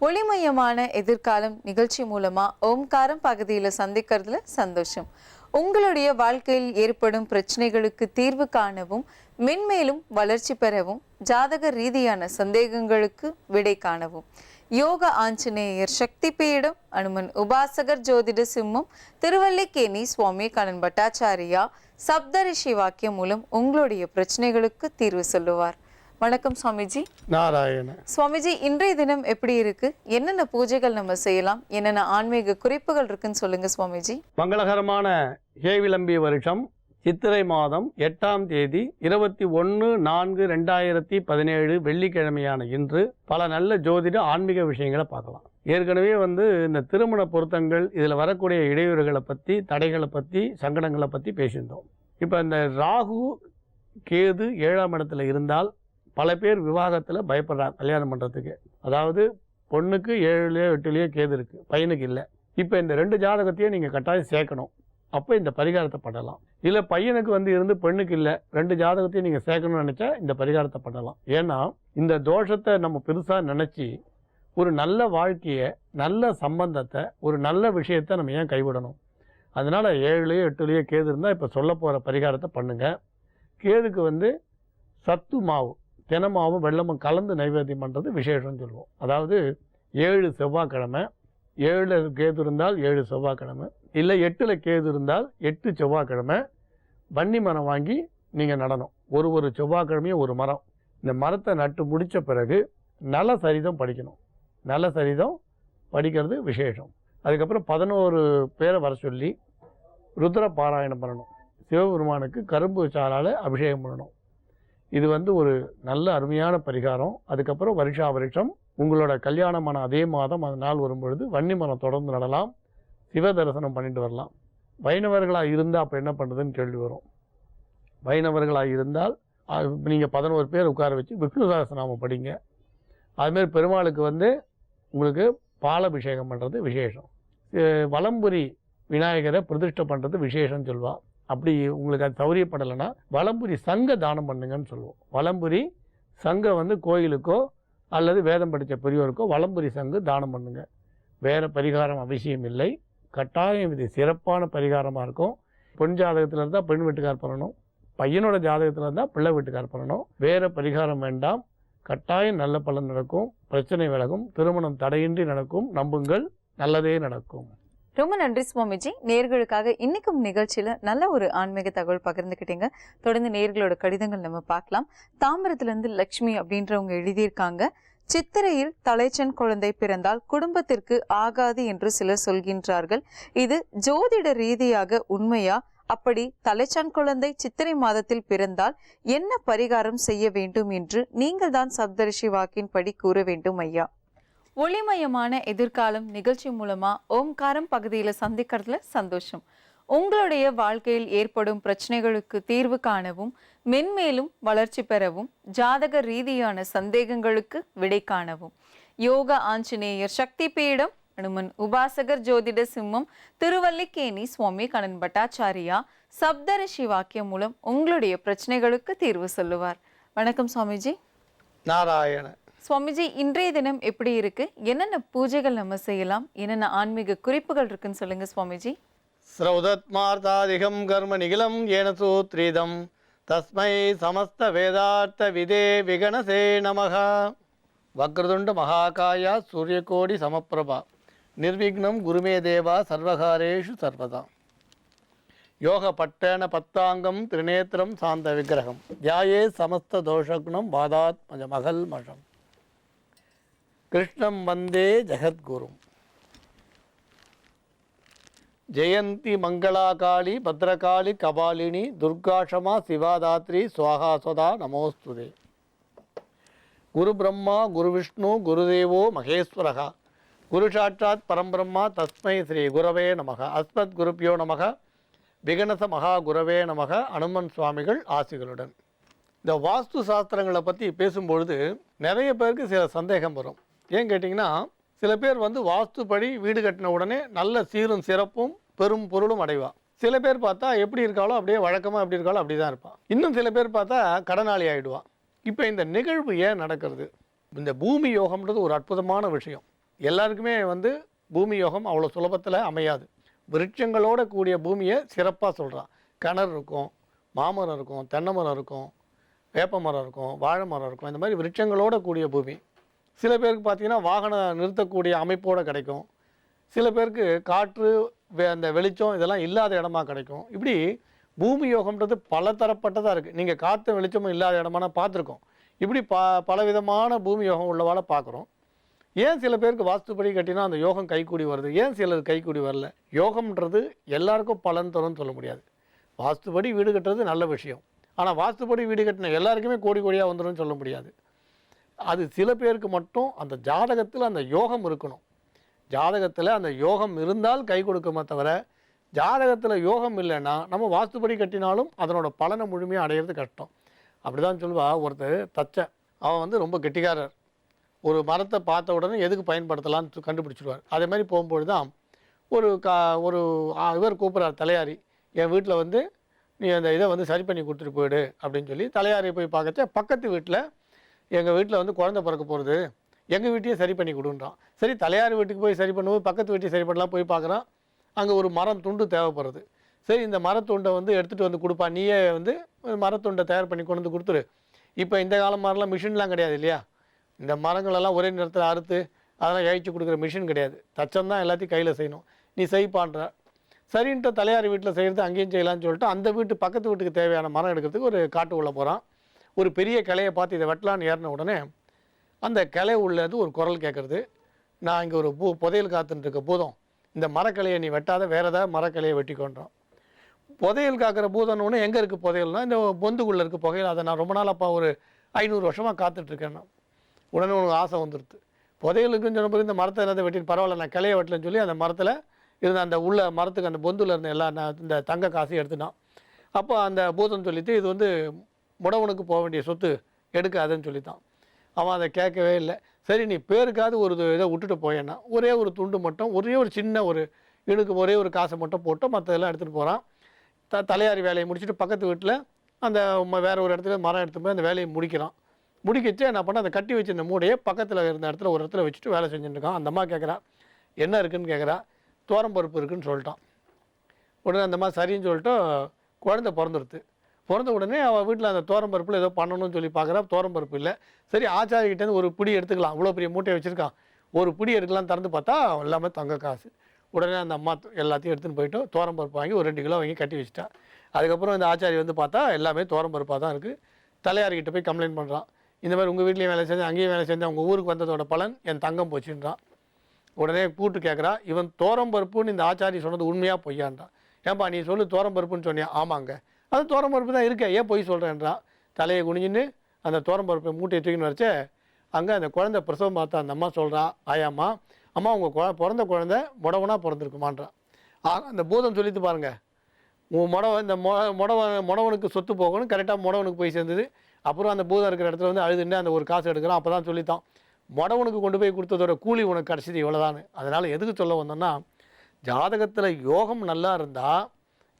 ஒளிமயமான எதிர்காலம் நிகழ்ச்சி மூலமா ஓம்காரம் பகுதியில் சந்திக்கிறதுல சந்தோஷம். உங்களுடைய வாழ்க்கையில் ஏற்படும் பிரச்சனைகளுக்கு தீர்வு காணவும் மென்மேலும் வளர்ச்சி பெறவும் ஜாதக ரீதியான சந்தேகங்களுக்கு விடை காணவும் யோக ஆஞ்சநேயர் சக்தி பீடம் அனுமன் உபாசகர் ஜோதிட சிம்மம் திருவல்லிக்கேணி சுவாமி கண்ணன் பட்டாச்சாரியா சப்தரிஷி வாக்கியம் மூலம் உங்களுடைய பிரச்சனைகளுக்கு தீர்வு சொல்லுவார். வணக்கம் சுவாமிஜி. நாராயண சுவாமிஜி, இன்றைய தினம் எப்படி இருக்கு? என்னென்ன பூஜைகள் நம்ம செய்யலாம்? என்னென்ன ஆன்மீக குறிப்புகள் இருக்குன்னு சொல்லுங்க சுவாமிஜி. மங்களகரமான ஏவிளம்பி வருஷம் சித்திரை மாதம் 8ஆம் தேதி 21/4/2017 வெள்ளிக்கிழமையான இன்று பல நல்ல ஜோதிட ஆன்மீக விஷயங்களை பார்க்கலாம். ஏற்கனவே இந்த திருமண பொருத்தங்கள், இதில் வரக்கூடிய இடையூறுகளை பற்றி, தடைகளை பற்றி, சங்கடங்களை பற்றி பேசியிருந்தோம். இப்போ இந்த ராகு கேது 7ஆம் இடத்துல இருந்தால் பல பேர் விவாகத்தில் பயப்படுறாங்க கல்யாணம் பண்ணுறதுக்கு. அதாவது பொண்ணுக்கு 7லயோ 8லயோ கேது இருக்குது, பையனுக்கு இல்லை. இப்போ இந்த 2 ஜாதகத்தையும் நீங்கள் கட்டாயம் சேர்க்கணும். அப்போ இந்த பரிகாரத்தை பண்ணலாம். இல்லை பையனுக்கு இருந்து பெண்ணுக்கு இல்லை, 2 ஜாதகத்தையும் நீங்கள் சேர்க்கணும்னு நினச்சா இந்த பரிகாரத்தை பண்ணலாம். ஏன்னா இந்த தோஷத்தை நம்ம பெருசாக நினச்சி ஒரு நல்ல வாழ்க்கையை, நல்ல சம்பந்தத்தை, ஒரு நல்ல விஷயத்தை நம்ம ஏன் கைவிடணும்? அதனால் 7லயோ 8லயோ கேது இருந்தால் இப்போ சொல்ல போகிற பரிகாரத்தை பண்ணுங்கள். கேதுக்கு சத்து மாவு, தினமாவும் வெள்ளமும் கலந்து நைவேத்தியம் பண்ணுறது விசேஷம்னு சொல்லுவோம். அதாவது 7 செவ்வாய்க்கிழமை, 7 கேது இருந்தால் 7 செவ்வாய்க்கிழமை, இல்லை 8ல் கேது இருந்தால் 8 செவ்வாய்க்கிழமை வன்னி மரம் வாங்கி நீங்கள் நடணும். ஒரு செவ்வாய்க்கிழமையும் ஒரு மரம். இந்த மரத்தை நட்டு முடித்த பிறகு நல சரிதம் படிக்கணும். நல சரிதம் படிக்கிறது விசேஷம். அதுக்கப்புறம் 11 பேரை வர சொல்லி ருத்ர பாராயணம் பண்ணணும். சிவபெருமானுக்கு கரும்பு சாரால் அபிஷேகம் பண்ணணும். இது ஒரு நல்ல அருமையான பரிகாரம். அதுக்கப்புறம் வருஷா வருஷம் உங்களோட கல்யாணமான அதே மாதம் அது நாள் வரும்பொழுது வன்னி மரம் தொடர்ந்து நடலாம், சிவ தரிசனம் பண்ணிட்டு வரலாம். வைணவர்களாக இருந்தால் அப்போ என்ன பண்ணுறதுன்னு கேள்வி வரும். வைணவர்களாக இருந்தால் நீங்கள் 11 பேர் உட்கார வச்சு விஷ்ணு சகஸ்ரநாமம் படிங்க. அதுமாரி பெருமாளுக்கு உங்களுக்கு பாலாபிஷேகம் பண்ணுறது விசேஷம். வலம்புரி விநாயகரை பிரதிஷ்டை பண்ணுறது விசேஷம்னு சொல்லுவாள். அப்படி உங்களுக்கு அது சௌரியப்படலைன்னா வலம்புரி சங்க தானம் பண்ணுங்கன்னு சொல்லுவோம். வலம்புரி சங்க கோயிலுக்கோ அல்லது வேதம் படித்த பெரியோருக்கோ வலம்புரி சங்கு தானம் பண்ணுங்க. வேறு பரிகாரம் அவசியம் இல்லை. கட்டாயம் இது சிறப்பான பரிகாரமாக இருக்கும். பெண் ஜாதகத்தில் இருந்தால் பெண் வீட்டுக்கார் பண்ணணும், பையனோட ஜாதகத்தில் இருந்தால் பிள்ளை வீட்டுக்கார் பண்ணணும். வேறு பரிகாரம் வேண்டாம். கட்டாயம் நல்ல பலன் நடக்கும், பிரச்சனை விலகும், திருமணம் தடையின்றி நடக்கும். நம்புங்கள், நல்லதே நடக்கும். ரொம்ப நன்றி சுவாமிஜி. நேர்களுக்காக இன்னைக்கும் நிகழ்ச்சியில நல்ல ஒரு ஆன்மீக தகவல் பகிர்ந்துக்கிட்டீங்க. தொடர்ந்து நேர்களோட கடிதங்கள் நம்ம பார்க்கலாம். தாம்பரத்திலிருந்து லக்ஷ்மி அப்படின்றவங்க எழுதியிருக்காங்க. சித்திரையில் தலைச்சன் குழந்தை பிறந்தால் குடும்பத்திற்கு ஆகாது என்று சிலர் சொல்கின்றார்கள். இது ஜோதிட ரீதியாக உண்மையா? அப்படி தலைச்சான் குழந்தை சித்திரை மாதத்தில் பிறந்தால் என்ன பரிகாரம் செய்ய வேண்டும் என்று நீங்கள் தான் சப்தரிஷி வாக்கின்படி கூற வேண்டும் ஐயா. ஒளிமயமான எதிர்காலம் நிகழ்ச்சி மூலமா ஓம்காரம் பகுதியில சந்திக்கிறதுல சந்தோஷம். உங்களுடைய வாழ்க்கையில் ஏற்படும் பிரச்சனைகளுக்கு தீர்வு காணவும் மென்மேலும் வளர்ச்சி பெறவும் ஜாதக ரீதியான சந்தேகங்களுக்கு விடை காணவும் யோக ஆஞ்சநேயர் சக்தி பீடம் அனுமன் உபாசகர் ஜோதிட சிம்மம் திருவல்லிக்கேணி சுவாமி கண்ணன் பட்டாச்சாரியா சப்தரிஷி வாக்கியம் மூலம் உங்களுடைய பிரச்சனைகளுக்கு தீர்வு சொல்லுவார். வணக்கம் சுவாமிஜி. நாராயண சுவாமிஜி, இன்றைய தினம் எப்படி இருக்கு? என்னென்ன பூஜைகள் நம்ம செய்யலாம்? என்னென்ன ஆன்மீக குறிப்புகள் இருக்குன்னு சொல்லுங்க சுவாமிஜி. ஸ்ரௌதத்மார்த்தாதிகம் கர்ம நிகிலம் ஏன சூத்ரிதம் தஸ்மை சமஸ்த வேதார்த்த விதே விகணசே நமக. வக்ரதுண்ட மகாகாயா சூரியகோடி சமப்பிரபா நிர்விக்னம் குருமே தேவா சர்வகாரேஷு சர்வதா. யோக பட்டேன பத்தாங்கம் திரிநேத்திரம் சாந்த விக்கிரகம் தியாயே சமஸ்த தோஷகுணம் பாதாத்மஜ மகள் மஷம் கிருஷ்ணம் வந்தே ஜெகத்குரும். ஜெயந்தி மங்களாகாளி பத்ரகாளி கபாலினி துர்காஷமா சிவாதாத்ரி சுவாகாஸ்வதா நமோஸ்துதே. குரு பிரம்மா குரு விஷ்ணு குருதேவோ மகேஸ்வரகா குரு சாட்சாத் பரம்பிரம்மா தஸ்மை ஸ்ரீ குரவே நமக. அஸ்மத் குருப்பியோ நமக. விகணச மகா குரவே நமக. அனுமன் சுவாமிகள் ஆசிகளுடன். இந்த வாஸ்து சாஸ்திரங்களை பற்றி பேசும்பொழுது நிறைய பேருக்கு சில சந்தேகம் வரும். ஏன் கேட்டிங்கன்னா, சில பேர் வாஸ்துப்படி வீடு கட்டின உடனே நல்ல சீரும் சிறப்பும் பெரும் பொருளும் அடைவா. சில பேர் பார்த்தா எப்படி இருக்காளோ அப்படியே வழக்கமாக எப்படி இருக்காளோ அப்படி தான் இருப்பாள். இன்னும் சில பேர் பார்த்தா கடனாளி ஆகிடுவான். இப்போ இந்த நிகழ்வு ஏன் நடக்கிறது? இந்த பூமி யோகம்ன்றது ஒரு அற்புதமான விஷயம். எல்லாருக்குமே வந்து பூமி யோகம் அவ்வளோ சுலபத்தில் அமையாது. விருட்சங்களோட கூடிய பூமியை சிறப்பாக சொல்கிறான். கிணறு இருக்கும், மாமரம் இருக்கும், தென்னை மரம் இருக்கும், வேப்ப மரம் இருக்கும், வாழை மரம் இருக்கும். இந்த மாதிரி விருட்சங்களோட கூடிய பூமி. சில பேருக்கு பார்த்திங்கன்னா வாகனம் நிறுத்தக்கூடிய அமைப்போடு கிடைக்கும். சில பேருக்கு காற்று அந்த வெளிச்சம் இதெல்லாம் இல்லாத இடமா கிடைக்கும். இப்படி பூமி யோகம்ன்றது பல தரப்பட்டதாக இருக்குது. நீங்கள் காற்று வெளிச்சமும் இல்லாத இடமான பார்த்துருக்கோம். இப்படி பலவிதமான பூமி யோகம் உள்ளவால பார்க்குறோம். ஏன் சில பேருக்கு வாஸ்துப்படி கட்டினா அந்த யோகம் கைக்கூடி வருது, ஏன் சிலர் கைக்கூடி வரல? யோகம்ன்றது எல்லாருக்கும் பலன் தரும்னு சொல்ல முடியாது. வாஸ்துப்படி வீடு கட்டுறது நல்ல விஷயம். ஆனால் வாஸ்துப்படி வீடு கட்டின எல்லாருக்குமே கோடி கோடியாக வந்துடும் சொல்ல முடியாது. அது சில பேருக்கு மட்டும் அந்த ஜாதகத்தில் அந்த யோகம் இருக்கணும். ஜாதகத்தில் அந்த யோகம் இருந்தால் கை கொடுக்குமே தவிர, ஜாதகத்தில் யோகம் இல்லைன்னா நம்ம வாஸ்துப்படி கட்டினாலும் அதனோட பலனை முழுமையாக அடையிறது கஷ்டம். அப்படி தான் சொல்லுவா ஒருத்தர் தச்சன். அவன் வந்து ரொம்ப கெட்டிக்காரர். ஒரு மரத்தை பார்த்த உடனே எதுக்கு பயன்படுத்தலான்னு கண்டுபிடிச்சிடுவார். அதே மாதிரி போகும்பொழுது தான் ஒரு இவர் கூப்பிட்றார் தலையாரி, என் வீட்டில் வந்து நீ அந்த இதை வந்து சரி பண்ணி கொடுத்துட்டு போயிடு அப்படின்னு சொல்லி தலையாரியை போய் பார்க்கச்ச பக்கத்து வீட்டில் எங்கள் வீட்டில் வந்து குழந்தை பிறக்க போகிறது, எங்கள் வீட்டையும் சரி பண்ணி கொடுன்றான். சரி, தலையாரி வீட்டுக்கு போய் சரி பண்ணும்போது பக்கத்து வீட்டையும் சரி பண்ணலாம் போய் பார்க்குறான். அங்கே ஒரு மரம் துண்டு தேவைப்படுறது. சரி, இந்த மரத்துண்டை வந்து எடுத்துகிட்டு வந்து கொடுப்பா, நீயே வந்து மரத்துண்டை தயார் பண்ணி கொண்டு வந்து கொடுத்துரு. இப்போ இந்த காலம் மாதிரிலாம் மிஷின்லாம் கிடையாது இல்லையா? இந்த மரங்களெல்லாம் ஒரே நேரத்தில் அறுத்து அதெல்லாம் இழைச்சி கொடுக்குற மிஷின் கிடையாது. தச்சம் தான் எல்லாத்தையும் கையில் செய்யணும். நீ செய்ப்பான்ற. சரின்ட்டு தலையாரி வீட்டில் செய்கிறது அங்கேயும் செய்யலான்னு சொல்லிட்டு அந்த பக்கத்து வீட்டுக்கு தேவையான மரம் எடுக்கிறதுக்கு ஒரு காட்டு உள்ளே போகிறான். ஒரு பெரிய கிளையை பார்த்து இதை வெட்டலான்னு ஏறின உடனே அந்த கிளை உள்ளது ஒரு குரல் கேட்குறது, நான் இங்கே ஒரு புதையல் காத்துட்டு இருக்க பூதம், இந்த மரக்கிளையை நீ வெட்டாத, வேறு ஏதாவது மரக்கிளையை வெட்டிக்கொண்டோம். புதையல் காக்கிற பூதம்னு எங்கே இருக்குது புதையல்னா, இந்த பொந்துக்குள்ளே இருக்குது புகையில். அதை நான் ரொம்ப நாள் அப்பா ஒரு 500 வருஷமாக காத்துட்ருக்கேன். உடனே உனக்கு ஆசை வந்துடுது. புதையலுக்குன்னு சொன்ன போது இந்த மரத்தை என்னதை வெட்டின்னு பரவாயில்ல, நான் கிளையை வெட்டலன்னு சொல்லி அந்த மரத்தில் இருந்த அந்த உள்ள மரத்துக்கு அந்த பொந்தில் இருந்த எல்லா இந்த தங்க காசையும் எடுத்துனான். அப்போ அந்த பூதம் சொல்லிட்டு இது வந்து முடவனுக்கு போக வேண்டிய சொத்து, எடுக்காதுன்னு சொல்லித்தான். அவன் அதை கேட்கவே இல்லை. சரி, நீ பேருக்காவது ஒரு இதை விட்டுட்டு போயேன்னா ஒரே ஒரு துண்டு மட்டும், ஒரே ஒரு சின்ன ஒரு இணுக்கு ஒரே ஒரு காசை மட்டும் போட்டு மற்றதெல்லாம் எடுத்துகிட்டு போகிறான். தலையாரி வேலையை முடிச்சுட்டு பக்கத்து வீட்டில் அந்த வேறு ஒரு இடத்துல மரம் எடுத்து போய் அந்த வேலையை முடிக்கிறான். முடிக்கிச்சு என்ன பண்ண, அந்த கட்டி வச்சு இந்த மூடையை பக்கத்தில் இருந்த இடத்துல ஒரு இடத்துல வச்சுட்டு வேலை செஞ்சுட்டு இருக்கான். அந்த அம்மா கேட்குறா, என்ன இருக்குதுன்னு கேட்குறா. தோரம்பருப்பு இருக்குதுன்னு சொல்லிட்டான். உடனே அந்த மாதிரி சரின்னு சொல்லிட்டு குழந்தை பிறந்துடுது. பிறந்த உடனே அவள் வீட்டில் அந்த தோரம்பருப்பில் ஏதோ பண்ணணும்னு சொல்லி பார்க்குறா. தோரம்பருப்பு இல்லை. சரி, ஆச்சாரிக்கிட்டேருந்து ஒரு பிடி எடுத்துக்கலாம், அவ்வளோ பெரிய மூட்டையை வச்சுருக்கான், ஒரு பிடி எடுக்கலாம்னு திறந்து பார்த்தா எல்லாமே தங்க காசு. உடனே அந்த அம்மா எல்லாத்தையும் எடுத்துன்னு போயிட்டு தோரம்பருப்பு வாங்கி ஒரு 2 கிலோ வாங்கி கட்டி வச்சுட்டா. அதுக்கப்புறம் இந்த ஆச்சாரி வந்து பார்த்தா எல்லாமே தோரம்பருப்பாக தான் இருக்குது. தலையாரிக்கிட்ட போய் கம்ப்ளைண்ட் பண்ணுறான், இந்த மாதிரி உங்கள் வீட்லேயும் வேலை செஞ்சேன், அங்கேயும் வேலை செஞ்சேன், உங்கள் ஊருக்கு வந்ததோட பலன் என் தங்கம் போச்சுன்றான். உடனே கூட்டு கேட்குறா, இவன் தோரம்பருப்புன்னு இந்த ஆச்சாரி சொன்னது உண்மையாக பொய்யான்றான். ஏன்பா நீ சொல்லு தோரம்பருப்புன்னு சொன்னியா? ஆமாங்க, அது தோரம்பருப்பு தான் இருக்கேன், ஏன் பொய் சொல்கிறேன்றான். தலையை குனிஞ்சின்னு அந்த தோரம்பருப்பை மூட்டையை தூக்கின்னு வரைச்சே அங்கே அந்த குழந்தை பிரசவம் பார்த்தா அந்த அம்மா சொல்கிறா, ஆயாம்மா, அம்மா உங்கள் பிறந்த குழந்தை முடவனாக பிறந்திருக்குமான்றான். அந்த பூதம் சொல்லிட்டு பாருங்கள், உன் முடவனுக்கு சொத்து போகணும், கரெக்டாக முடவனுக்கு போய் சேர்ந்தது. அப்புறம் அந்த பூதம் இருக்கிற இடத்துல வந்து அழுதுன்னு அந்த ஒரு காசு எடுக்கிறான். அப்போ தான் சொல்லித்தான், முடவனுக்கு கொண்டு போய் கொடுத்ததோட கூலி உனக்கு கிடச்சிது இவ்வளோதான்னு. அதனால் எதுக்கு சொல்ல வந்தோன்னா, ஜாதகத்தில் யோகம் நல்லா இருந்தால்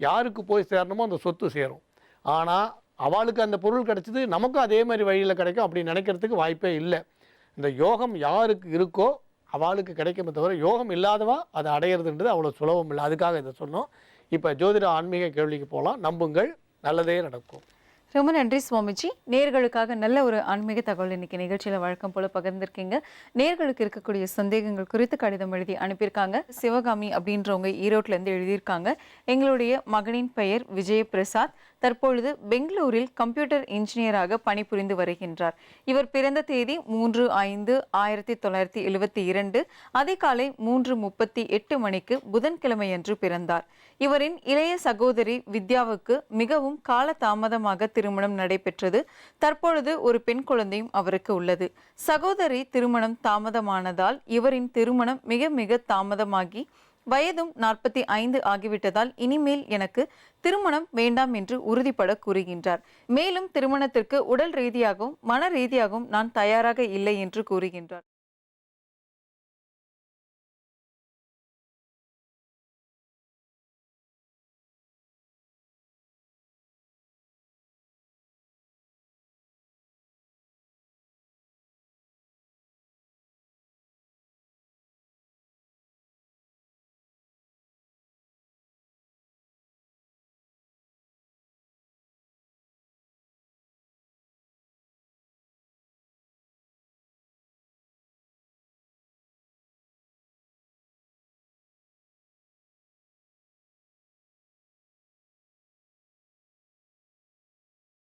யாருக்கு போய் சேரணுமோ அந்த சொத்து சேரும். ஆனால் அவளுக்கு அந்த பொருள் கிடச்சிது, நமக்கும் அதே மாதிரி வழியில் கிடைக்கும் அப்படி நினைக்கிறதுக்கு வாய்ப்பே இல்லை. இந்த யோகம் யாருக்கு இருக்கோ அவளுக்கு கிடைக்குமே தவிர யோகம் இல்லாதவா அதை அடையிறதுன்றது அவ்வளோ சுலபம் இல்லை. அதுக்காக இதை சொன்னோம். இப்போ ஜோதிட ஆன்மீக கேள்விக்கு போகலாம். நம்புங்கள், நல்லதே நடக்கும். ரொம்ப நன்றி சுவாமிஜி. நேர்களுக்காக நல்ல ஒரு ஆன்மீக தகவல் இன்னைக்கு நிகழ்ச்சியில் வழக்கம் போல பகிர்ந்திருக்கீங்க. நேர்களுக்கு இருக்கக்கூடிய சந்தேகங்கள் குறித்து கடிதம் எழுதி அனுப்பியிருக்காங்க. சிவகாமி அப்படின்றவங்க ஈரோட்டிலேருந்து எழுதியிருக்காங்க, எங்களுடைய மகனின் பெயர் விஜயபிரசாத், தற்பொழுது பெங்களூரில் கம்ப்யூட்டர் இன்ஜினியராக பணிபுரிந்து வருகின்றார். இவர் பிறந்த தேதி 3/5/1972, அதிகாலை 3:38 மணிக்கு புதன்கிழமையன்று பிறந்தார். இவரின் இளைய சகோதரி வித்யாவுக்கு மிகவும் காலதாமதமாக திருமணம் நடைபெற்றது. தற்பொழுது ஒரு பெண் குழந்தையும் அவருக்கு உள்ளது. சகோதரி திருமணம் தாமதமானதால் இவரின் திருமணம் மிக மிக தாமதமாகி வயதும் 45 ஆகிவிட்டதால் இனிமேல் எனக்கு திருமணம் வேண்டாம் என்று உறுதிப்பட கூறுகின்றார். மேலும் திருமணத்திற்கு உடல் ரீதியாகவும் மன ரீதியாகவும் நான் தயாராக இல்லை என்று கூறுகின்றார்.